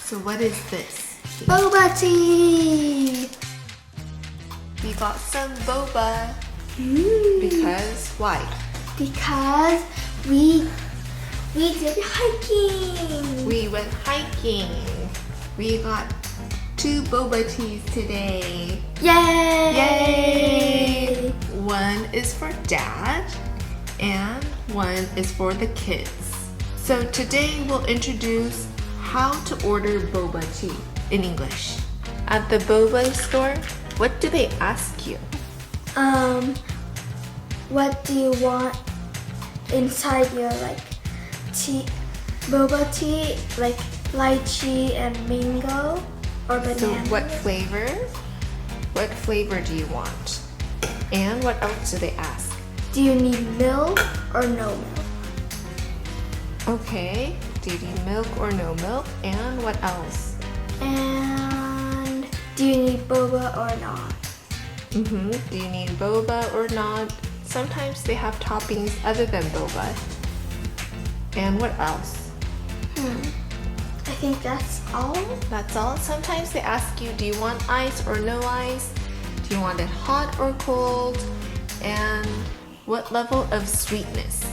So what is this? Boba tea! We got some boba. Because why? Because we did hiking. We went hiking. We got 2 boba teas today. Yay! Yay! One is for dad and one is for the kids. So today we'll introduce how to order boba tea in English. At the boba store, what do they ask you? What do you want inside your tea, boba tea, like lychee and mango or banana? So what flavor? What flavor do you want? And what else do they ask? Do you need milk or no milk? Okay, do you need milk or no milk? And what else? And do you need boba or not? Do you need boba or not? Sometimes they have toppings other than boba. And what else? I think that's all. That's all. Sometimes they ask you, do you want ice or no ice? Do you want it hot or cold? And what level of sweetness?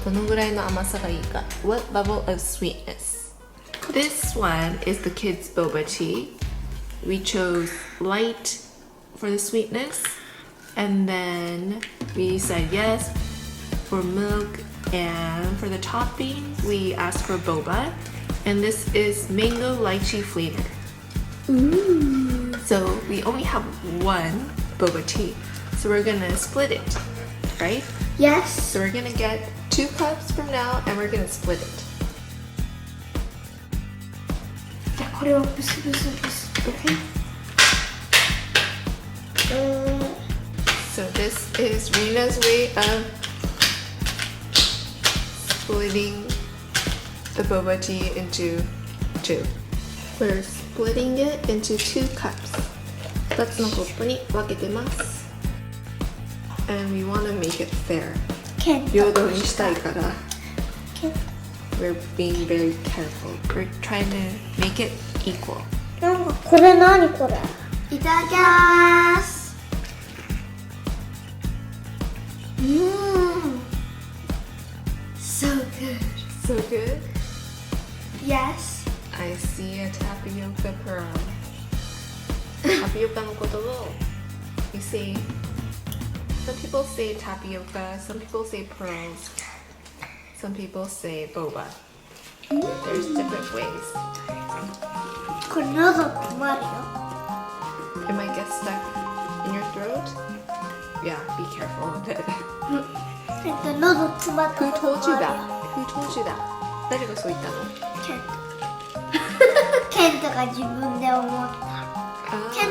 どのぐらいの甘さがいいか? What level of sweetness? This one is the kids' boba tea. We chose light for the sweetness. And then we said yes for milk, and for the topping we asked for boba. And this is mango lychee flavor. So we only have one boba tea. So we're gonna split it, right? Yes. So we're gonna get 2 cups from now and we're gonna split it. じゃあこれをブスブスブス。Okay. So this is Rina's way of splitting the boba tea into 2. We're splitting it into 2 cups. 2つのコップに分けてます。And we want to make it fair. 平等にしたいから。We're being very careful. We're trying to make it equal. なんかこれ何これ？いただきます。So good. So good. Yes. I see a tapioca pearl. タピオカのことを you say, some people say tapioca, some people say pearls, some people say boba. There's different ways. これ喉詰まるよ。It might get stuck in your throat. Yeah, be careful with it. 喉詰まった Who こと told you もある that? よ。 Who told you that? 誰がそう言ったの？ケントが自分で思った。ケン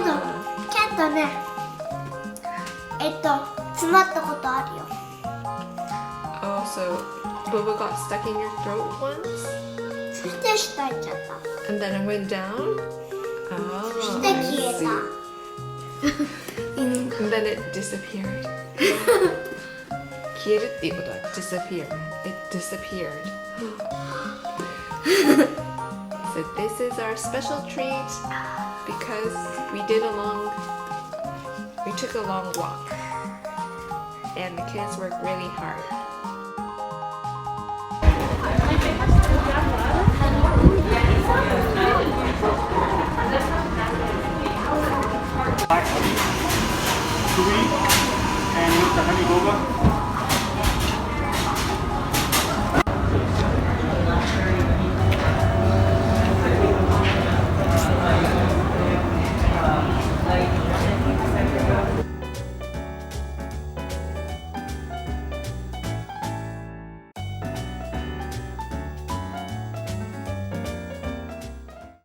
トね、詰まったことあるよ。Oh, so boba got stuck in your throat once? そして下行っちゃった。And then it went down? そし Oh, て消え I see. た。And then it disappeared. 消えるっていうことは disappear. It disappeared. So this is our special treat because we took a long walk and the kids worked really hard. Sweet and with the honey